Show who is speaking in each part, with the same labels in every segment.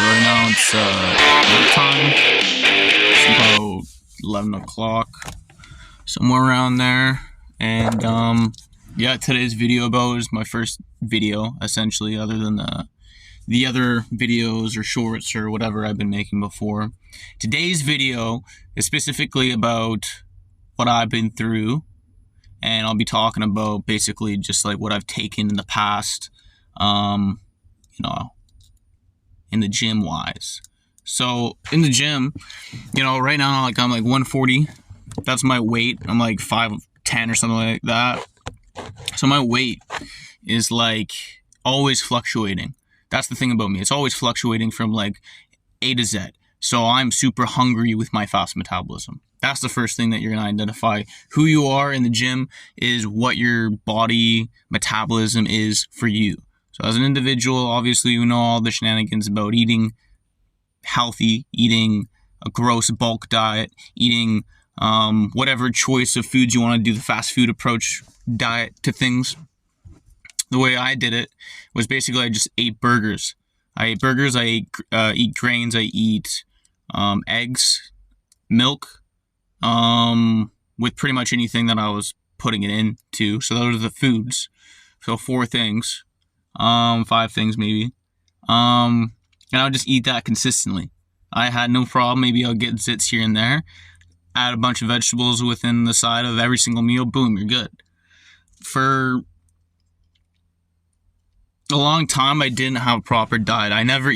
Speaker 1: So right now it's work time. It's about 11 o'clock, somewhere around there. And yeah, today's video about is my first video, essentially, other than the other videos or shorts or whatever I've been making before. Today's video is specifically about what I've been through, and I'll be talking about basically just like what I've taken in the past, in the gym wise. So in the gym, right now, like I'm like 140. That's my weight. I'm like 5'10" or something like that. So my weight is like always fluctuating. That's the thing about me. It's always fluctuating from like A to Z. So I'm super hungry with my fast metabolism. That's the first thing that you're going to identify. Who you are in the gym is what your body metabolism is for you. So as an individual, obviously you know all the shenanigans about eating healthy, eating a gross bulk diet, eating whatever choice of foods you want to do, the fast food approach diet to things. The way I did it was basically I just ate burgers. I ate burgers, I eat grains, I eat eggs, milk, with pretty much anything that I was putting it into. So those are the foods. So 4 things, 5 things maybe. And I would just eat that consistently. I had no problem. Maybe I'll get zits here and there. Add a bunch of vegetables within the side of every single meal. Boom, you're good. For a long time, I didn't have a proper diet. I never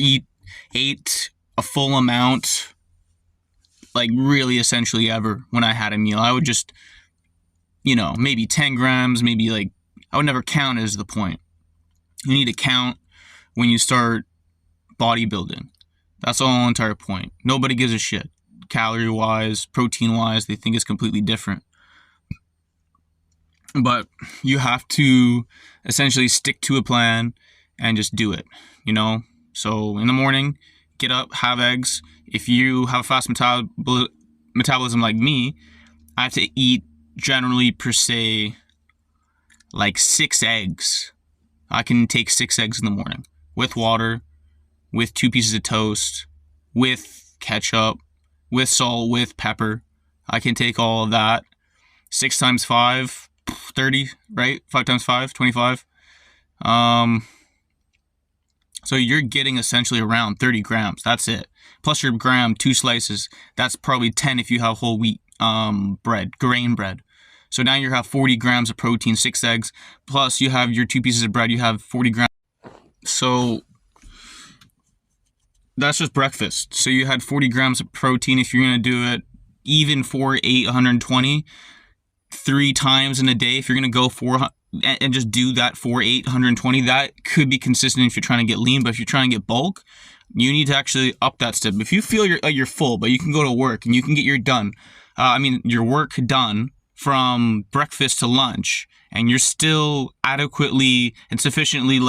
Speaker 1: ate a full amount, like really essentially ever when I had a meal. I would just, maybe 10 grams, maybe like, I would never count is the point. You need to count when you start bodybuilding. That's the whole entire point. Nobody gives a shit. Calorie-wise, protein-wise, they think it's completely different. But you have to essentially stick to a plan and just do it, So in the morning, get up, have eggs. If you have a fast metabolism like me, I have to eat generally per se like 6 eggs. I can take 6 eggs in the morning with water, with 2 pieces of toast, with ketchup, with salt, with pepper. I can take all of that. 6 times 5, 30, right? 5 times 5, 25. So you're getting essentially around 30 grams. That's it. Plus your gram, 2 slices. That's probably 10 if you have whole wheat bread, grain bread. So now you have 40 grams of protein, 6 eggs. Plus you have your 2 pieces of bread. You have 40 grams. So that's just breakfast. So you had 40 grams of protein. If you're going to do it even for 820, 3 times in a day, if you're going to go for and just do that for 820, that could be consistent if you're trying to get lean. But if you're trying to get bulk, you need to actually up that step. If you feel you're full, but you can go to work and you can get your work done from breakfast to lunch, and you're still adequately and sufficiently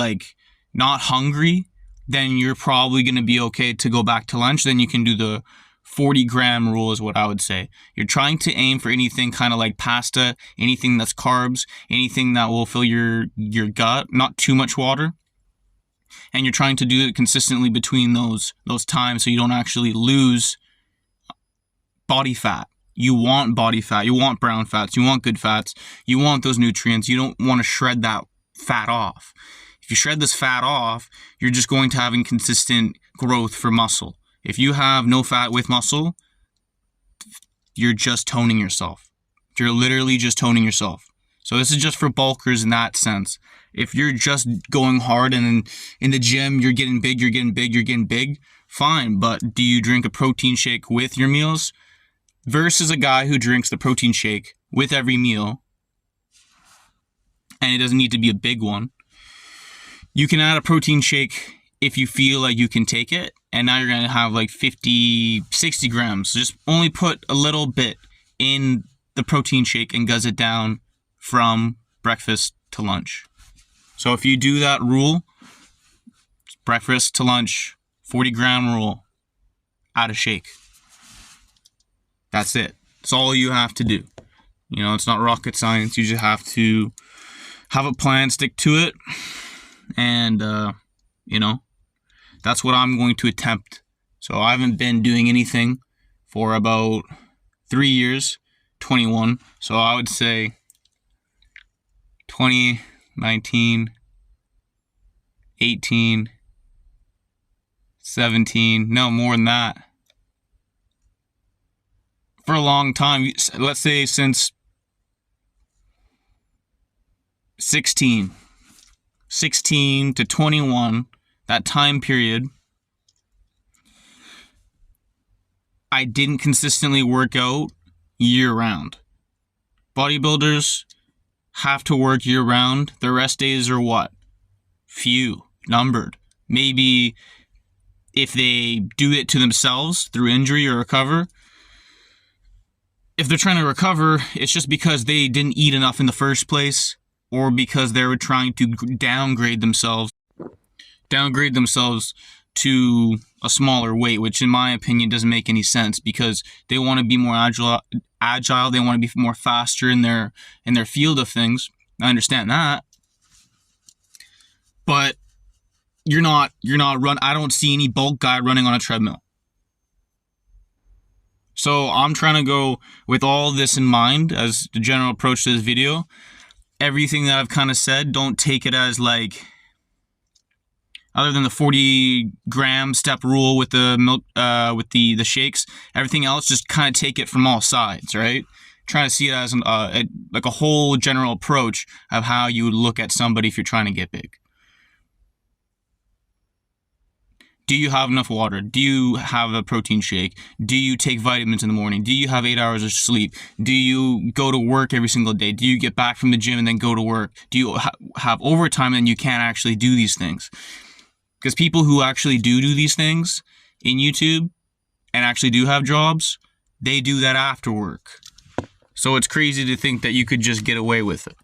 Speaker 1: not hungry, then you're probably going to be okay to go back to lunch. Then you can do the 40-gram rule is what I would say. You're trying to aim for anything kind of like pasta, anything that's carbs, anything that will fill your gut, not too much water. And you're trying to do it consistently between those times so you don't actually lose body fat. You want body fat, you want brown fats, you want good fats, you want those nutrients. You don't want to shred that fat off. If you shred this fat off, you're just going to have inconsistent growth for muscle. If you have no fat with muscle, you're just toning yourself. You're literally just toning yourself. So this is just for bulkers in that sense. If you're just going hard and in the gym, you're getting big, fine. But do you drink a protein shake with your meals? Versus a guy who drinks the protein shake with every meal, and it doesn't need to be a big one. You can add a protein shake if you feel like you can take it, and now you're going to have like 50, 60 grams. So just only put a little bit in the protein shake and guzz it down from breakfast to lunch. So if you do that rule, breakfast to lunch, 40-gram rule, add a shake. That's it. It's all you have to do. It's not rocket science. You just have to have a plan, stick to it, and That's what I'm going to attempt. So I haven't been doing anything for about 3 years, 21. So I would say 2019, 18, 17, no, more than that. For a long time, let's say since 16 to 21, that time period, I didn't consistently work out year round. Bodybuilders have to work year round. Their rest days are what? Few, numbered. Maybe if they do it to themselves through injury or recover, if they're trying to recover, it's just because they didn't eat enough in the first place, or because they were trying to downgrade themselves to a smaller weight, which in my opinion doesn't make any sense, because they want to be more agile, they want to be more faster in their field of things. I understand that. But you're not I don't see any bulk guy running on a treadmill. So I'm trying to go with all this in mind as the general approach to this video. Everything that I've kind of said, don't take it as like, other than the 40-gram step rule with the milk, with the shakes, everything else, just kind of take it from all sides, right? Trying to see it as like a whole general approach of how you would look at somebody if you're trying to get big. Do you have enough water? Do you have a protein shake? Do you take vitamins in the morning? Do you have 8 hours of sleep? Do you go to work every single day? Do you get back from the gym and then go to work? Do you have overtime and you can't actually do these things? Because people who actually do these things in YouTube and actually do have jobs, they do that after work. So it's crazy to think that you could just get away with it.